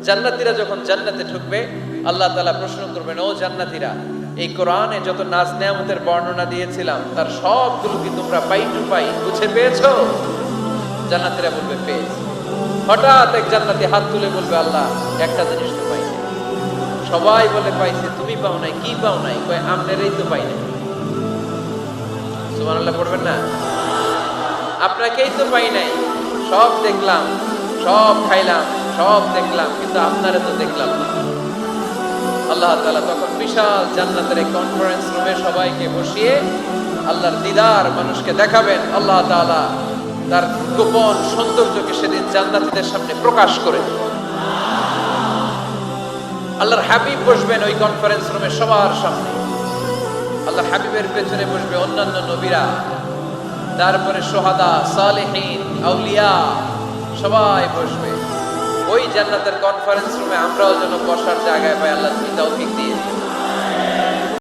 জান্নাতীরা যখন জান্নাতে ঢুকবে আল্লাহ তাআলা প্রশ্ন করবেন, ও জান্নাতীরা, এই কোরআনে যত নাজ নেয়ামতের বর্ণনা দিয়েছিলাম তার সবগুলো কি তোমরা পাই টু পাই বুঝে পেয়েছো? জান্নাতীরা বলবে পেয়েছি। হঠাৎ এক জান্নাতি হাত তুলে বলবে, আল্লাহ একটা জিনিস তো পাই নাই। সবাই বলে পাইছে, তুমি পাও নাই। কি পাও নাই? কয় আমনেরই তো পাই নাই। সুবহানাল্লাহ পড়বেন না? আপনাকেই তো পাই নাই। সব দেখলাম, সব খাইলাম, সব দেখলাম, কিন্তু আপনারে তো দেখলাম না। আল্লাহ তাআলা তখন বিশাল জান্নাতের এক কনফারেন্স রুমে সবাইকে বসিয়ে আল্লাহর দিদার মানুষকে দেখাবেন। আল্লাহ তাআলা তার গোপন সৌন্দর্যকে সেদিন জান্নাতীদের সামনে প্রকাশ করে দেবেন। আল্লাহর হাবিব বসবেন ওই কনফারেন্স রুমে সবার সামনে। আল্লাহর হাবিবের পেছনে বসবে অন্যান্য নবীরা, তারপরে সোহাদা, সালেহীন, আউলিয়া সবাই বসবে। ওই জান্নাতের কনফারেন্স রুমে আমরাও যেন বসার জায়গায় পাই, আল্লাহ তুমি তৌফিক দিয়ে দিন।